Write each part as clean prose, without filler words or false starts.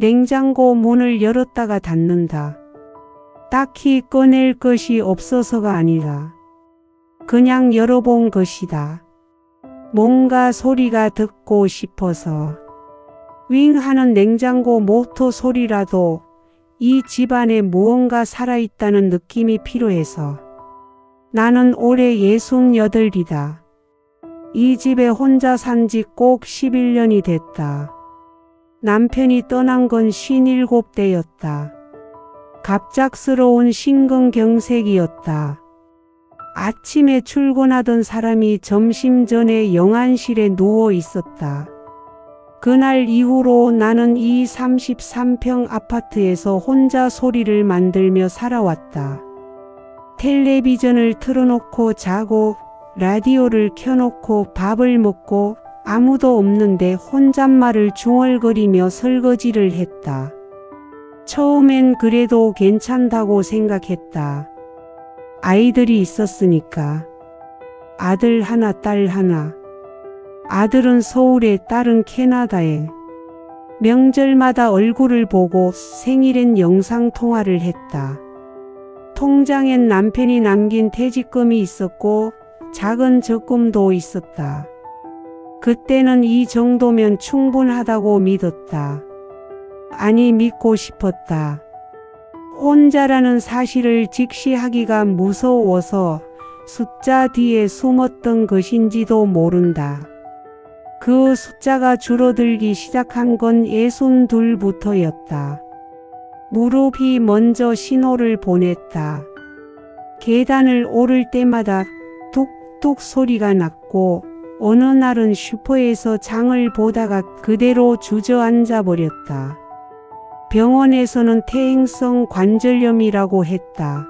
냉장고 문을 열었다가 닫는다. 딱히 꺼낼 것이 없어서가 아니라 그냥 열어본 것이다. 뭔가 소리가 듣고 싶어서. 윙 하는 냉장고 모터 소리라도 이 집안에 무언가 살아있다는 느낌이 필요해서. 나는 올해 68이다. 이 집에 혼자 산 지 꼭 11년이 됐다. 남편이 떠난 건 57대였다. 갑작스러운 심근경색이었다. 아침에 출근하던 사람이 점심 전에 영안실에 누워 있었다. 그날 이후로 나는 이 33평 아파트에서 혼자 소리를 만들며 살아왔다. 텔레비전을 틀어놓고 자고 라디오를 켜놓고 밥을 먹고 아무도 없는데 혼잣말을 중얼거리며 설거지를 했다. 처음엔 그래도 괜찮다고 생각했다. 아이들이 있었으니까. 아들 하나, 딸 하나. 아들은 서울에, 딸은 캐나다에. 명절마다 얼굴을 보고 생일엔 영상통화를 했다. 통장엔 남편이 남긴 퇴직금이 있었고 작은 적금도 있었다. 그때는 이 정도면 충분하다고 믿었다. 아니, 믿고 싶었다. 혼자라는 사실을 직시하기가 무서워서 숫자 뒤에 숨었던 것인지도 모른다. 그 숫자가 줄어들기 시작한 건 62부터였다. 무릎이 먼저 신호를 보냈다. 계단을 오를 때마다 뚝뚝 소리가 났고 어느 날은 슈퍼에서 장을 보다가 그대로 주저앉아 버렸다. 병원에서는 퇴행성 관절염이라고 했다.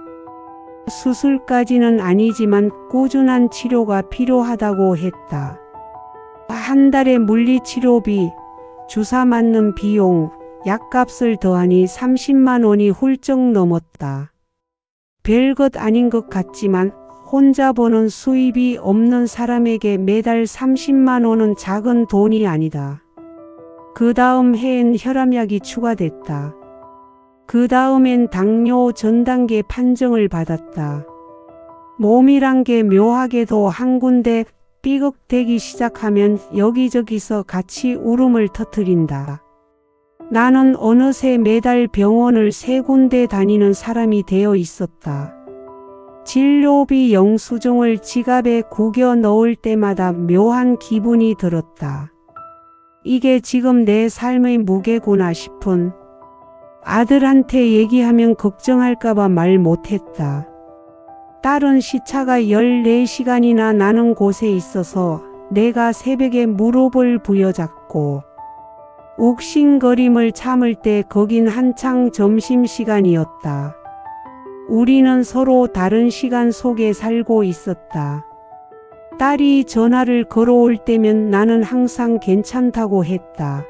수술까지는 아니지만 꾸준한 치료가 필요하다고 했다. 한 달에 물리치료비, 주사 맞는 비용, 약값을 더하니 30만 원이 훌쩍 넘었다. 별것 아닌 것 같지만 혼자 버는 수입이 없는 사람에게 매달 30만 원은 작은 돈이 아니다. 그 다음 해엔 혈압약이 추가됐다. 그 다음엔 당뇨 전단계 판정을 받았다. 몸이란 게 묘하게도 한 군데 삐걱대기 시작하면 여기저기서 같이 울음을 터뜨린다. 나는 어느새 매달 병원을 3군데 다니는 사람이 되어 있었다. 진료비 영수증을 지갑에 구겨 넣을 때마다 묘한 기분이 들었다. 이게 지금 내 삶의 무게구나 싶은. 아들한테 얘기하면 걱정할까봐 말 못했다. 딸은 시차가 14시간이나 나는 곳에 있어서 내가 새벽에 무릎을 부여잡고 욱신거림을 참을 때 거긴 한창 점심시간이었다. 우리는 서로 다른 시간 속에 살고 있었다. 딸이 전화를 걸어올 때면 나는 항상 괜찮다고 했다.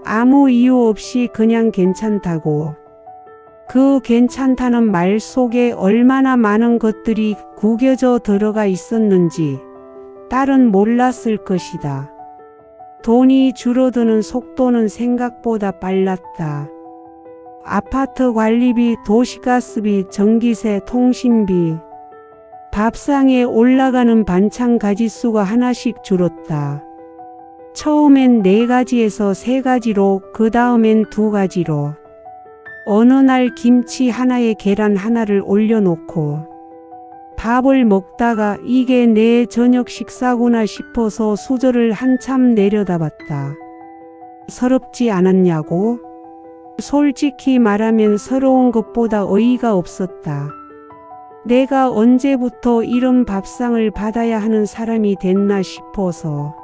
아무 이유 없이 그냥 괜찮다고. 그 괜찮다는 말 속에 얼마나 많은 것들이 구겨져 들어가 있었는지 딸은 몰랐을 것이다. 돈이 줄어드는 속도는 생각보다 빨랐다. 아파트 관리비, 도시가스비, 전기세, 통신비, 밥상에 올라가는 반찬 가짓수가 하나씩 줄었다. 처음엔 4가지에서 3가지로, 그 다음엔 2가지로. 어느 날 김치 하나에 계란 하나를 올려놓고 밥을 먹다가 이게 내 저녁 식사구나 싶어서 수저를 한참 내려다봤다. 서럽지 않았냐고? 솔직히 말하면 서러운 것보다 어이가 없었다. 내가 언제부터 이런 밥상을 받아야 하는 사람이 됐나 싶어서.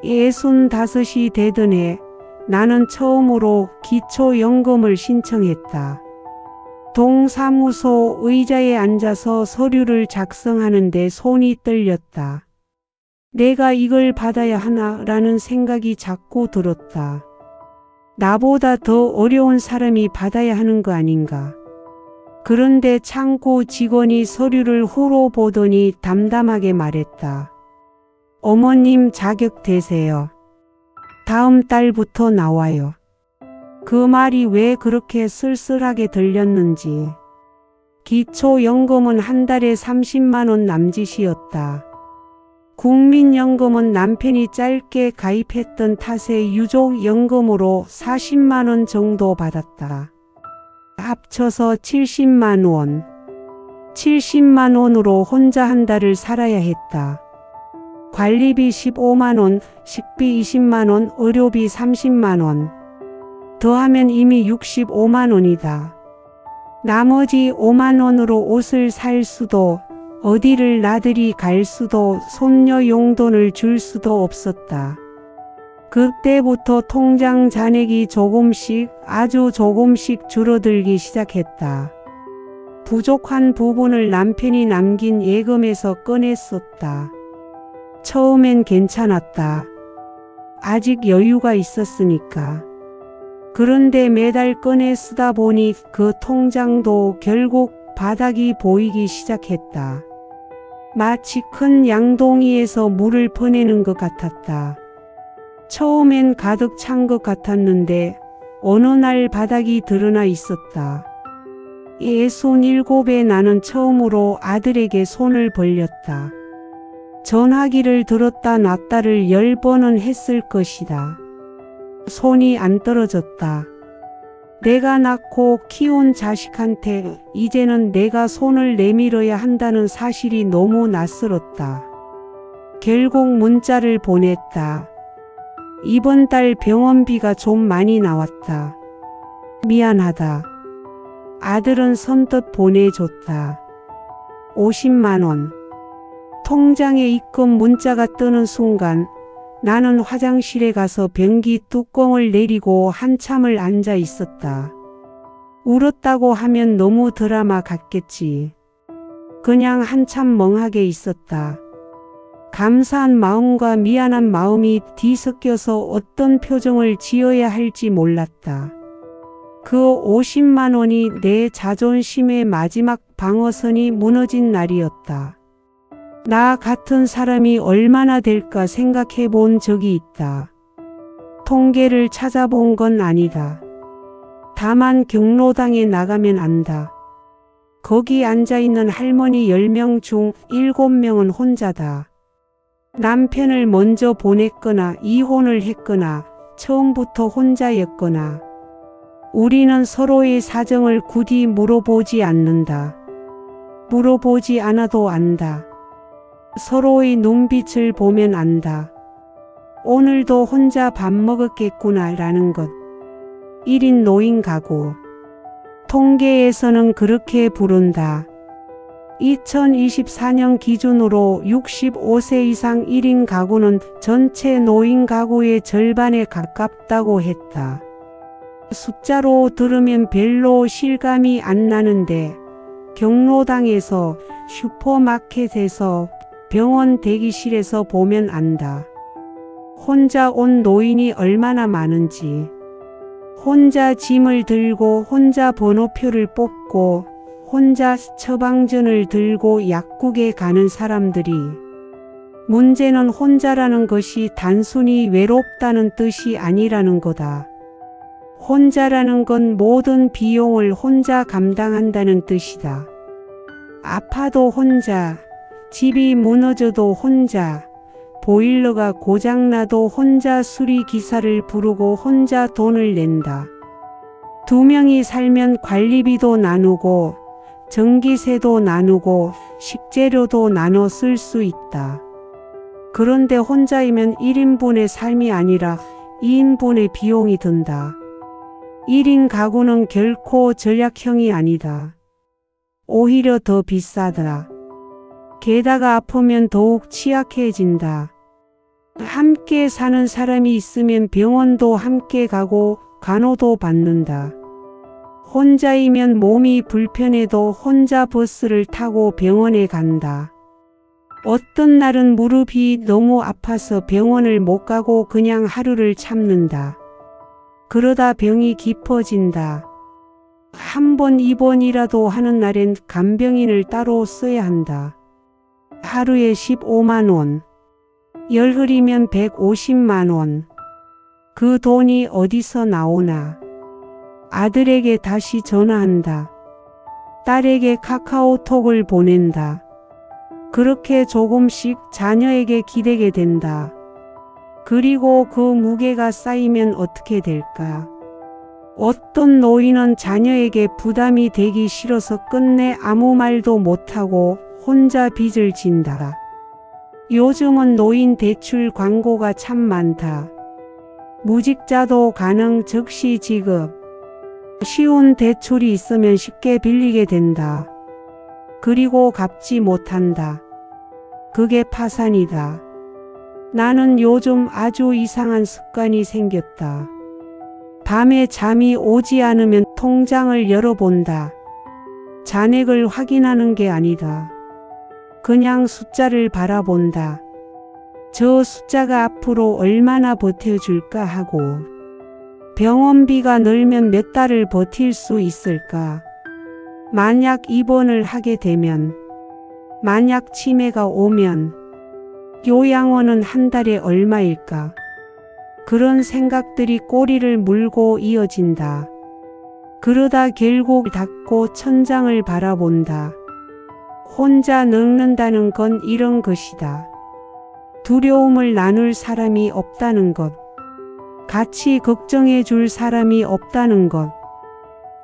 65이 되던 해 나는 처음으로 기초연금을 신청했다. 동사무소 의자에 앉아서 서류를 작성하는데 손이 떨렸다. 내가 이걸 받아야 하나라는 생각이 자꾸 들었다. 나보다 더 어려운 사람이 받아야 하는 거 아닌가. 그런데 창구 직원이 서류를 훑어보더니 담담하게 말했다. 어머님 자격되세요. 다음 달부터 나와요. 그 말이 왜 그렇게 쓸쓸하게 들렸는지. 기초연금은 한 달에 30만 원 남짓이었다. 국민연금은 남편이 짧게 가입했던 탓에 유족연금으로 40만 원 정도 받았다. 합쳐서 70만 원. 70만 원으로 혼자 한 달을 살아야 했다. 관리비 15만 원, 식비 20만 원, 의료비 30만 원. 더하면 이미 65만 원이다. 나머지 5만 원으로 옷을 살 수도, 어디를 나들이 갈 수도, 손녀 용돈을 줄 수도 없었다. 그때부터 통장 잔액이 조금씩, 아주 조금씩 줄어들기 시작했다. 부족한 부분을 남편이 남긴 예금에서 꺼냈었다. 처음엔 괜찮았다. 아직 여유가 있었으니까. 그런데 매달 꺼내 쓰다 보니 그 통장도 결국 바닥이 보이기 시작했다. 마치 큰 양동이에서 물을 퍼내는 것 같았다. 처음엔 가득 찬 것 같았는데 어느 날 바닥이 드러나 있었다. 67에 나는 처음으로 아들에게 손을 벌렸다. 전화기를 들었다 놨다를 10번은 했을 것이다. 손이 안 떨어졌다. 내가 낳고 키운 자식한테 이제는 내가 손을 내밀어야 한다는 사실이 너무 낯설었다. 결국 문자를 보냈다. 이번 달 병원비가 좀 많이 나왔다. 미안하다. 아들은 선뜻 보내줬다. 50만 원. 통장에 입금 문자가 뜨는 순간 나는 화장실에 가서 변기 뚜껑을 내리고 한참을 앉아 있었다. 울었다고 하면 너무 드라마 같겠지. 그냥 한참 멍하게 있었다. 감사한 마음과 미안한 마음이 뒤섞여서 어떤 표정을 지어야 할지 몰랐다. 그 50만 원이 내 자존심의 마지막 방어선이 무너진 날이었다. 나 같은 사람이 얼마나 될까 생각해 본 적이 있다. 통계를 찾아본 건 아니다. 다만 경로당에 나가면 안다. 거기 앉아있는 할머니 10명 중 7명은 혼자다. 남편을 먼저 보냈거나 이혼을 했거나 처음부터 혼자였거나. 우리는 서로의 사정을 굳이 물어보지 않는다. 물어보지 않아도 안다. 서로의 눈빛을 보면 안다. 오늘도 혼자 밥 먹었겠구나 라는 것. 1인 노인 가구. 통계에서는 그렇게 부른다. 2024년 기준으로 65세 이상 1인 가구는 전체 노인 가구의 절반에 가깝다고 했다. 숫자로 들으면 별로 실감이 안 나는데 경로당에서, 슈퍼마켓에서, 병원 대기실에서 보면 안다. 혼자 온 노인이 얼마나 많은지. 혼자 짐을 들고 혼자 번호표를 뽑고 혼자 처방전을 들고 약국에 가는 사람들이. 문제는 혼자라는 것이 단순히 외롭다는 뜻이 아니라는 거다. 혼자라는 건 모든 비용을 혼자 감당한다는 뜻이다. 아파도 혼자, 집이 무너져도 혼자, 보일러가 고장나도 혼자 수리기사를 부르고 혼자 돈을 낸다. 2명이 살면 관리비도 나누고 전기세도 나누고 식재료도 나눠 쓸 수 있다. 그런데 혼자이면 1인분의 삶이 아니라 2인분의 비용이 든다. 1인 가구는 결코 절약형이 아니다. 오히려 더 비싸다. 게다가 아프면 더욱 취약해진다. 함께 사는 사람이 있으면 병원도 함께 가고 간호도 받는다. 혼자이면 몸이 불편해도 혼자 버스를 타고 병원에 간다. 어떤 날은 무릎이 너무 아파서 병원을 못 가고 그냥 하루를 참는다. 그러다 병이 깊어진다. 한 번 입원이라도 하는 날엔 간병인을 따로 써야 한다. 하루에 15만 원. 열 흐리면 150만 원. 그 돈이 어디서 나오나. 아들에게 다시 전화한다. 딸에게 카카오톡을 보낸다. 그렇게 조금씩 자녀에게 기대게 된다. 그리고 그 무게가 쌓이면 어떻게 될까? 어떤 노인은 자녀에게 부담이 되기 싫어서 끝내 아무 말도 못하고 혼자 빚을 진다. 요즘은 노인 대출 광고가 참 많다. 무직자도 가능 즉시 지급. 쉬운 대출이 있으면 쉽게 빌리게 된다. 그리고 갚지 못한다. 그게 파산이다. 나는 요즘 아주 이상한 습관이 생겼다. 밤에 잠이 오지 않으면 통장을 열어본다. 잔액을 확인하는 게 아니다. 그냥 숫자를 바라본다. 저 숫자가 앞으로 얼마나 버텨줄까 하고, 병원비가 늘면 몇 달을 버틸 수 있을까? 만약 입원을 하게 되면, 만약 치매가 오면, 요양원은 한 달에 얼마일까? 그런 생각들이 꼬리를 물고 이어진다. 그러다 결국 닫고 천장을 바라본다. 혼자 늙는다는 건 이런 것이다. 두려움을 나눌 사람이 없다는 것. 같이 걱정해 줄 사람이 없다는 것.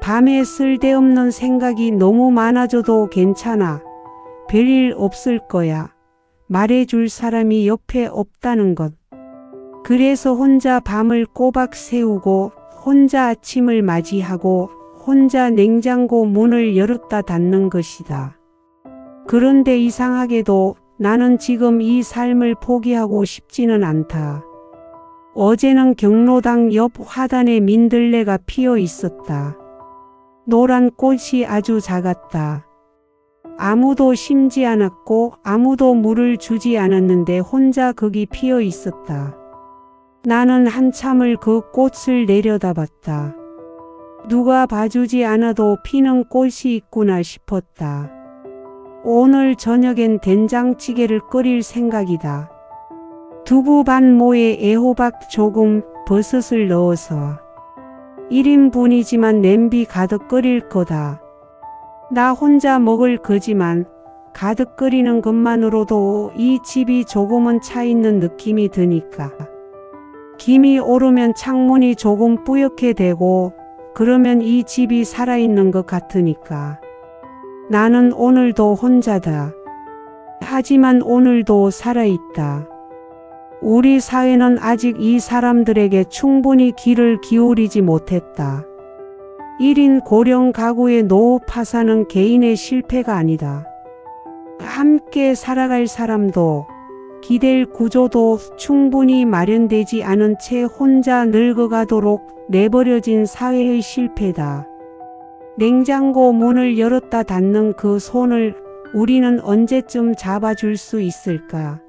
밤에 쓸데없는 생각이 너무 많아져도 괜찮아. 별일 없을 거야. 말해줄 사람이 옆에 없다는 것. 그래서 혼자 밤을 꼬박 새우고 혼자 아침을 맞이하고 혼자 냉장고 문을 열었다 닫는 것이다. 그런데 이상하게도 나는 지금 이 삶을 포기하고 싶지는 않다. 어제는 경로당 옆 화단에 민들레가 피어 있었다. 노란 꽃이 아주 작았다. 아무도 심지 않았고 아무도 물을 주지 않았는데 혼자 거기 피어 있었다. 나는 한참을 그 꽃을 내려다봤다. 누가 봐주지 않아도 피는 꽃이 있구나 싶었다. 오늘 저녁엔 된장찌개를 끓일 생각이다. 두부 반모에 애호박 조금, 버섯을 넣어서 1인분이지만 냄비 가득 끓일 거다. 나 혼자 먹을 거지만 가득 끓이는 것만으로도 이 집이 조금은 차 있는 느낌이 드니까. 김이 오르면 창문이 조금 뿌옇게 되고 그러면 이 집이 살아있는 것 같으니까. 나는 오늘도 혼자다. 하지만 오늘도 살아있다. 우리 사회는 아직 이 사람들에게 충분히 귀를 기울이지 못했다. 1인 고령 가구의 노후 파산은 개인의 실패가 아니다. 함께 살아갈 사람도 기댈 구조도 충분히 마련되지 않은 채 혼자 늙어가도록 내버려진 사회의 실패다. 냉장고 문을 열었다 닫는 그 손을 우리는 언제쯤 잡아줄 수 있을까?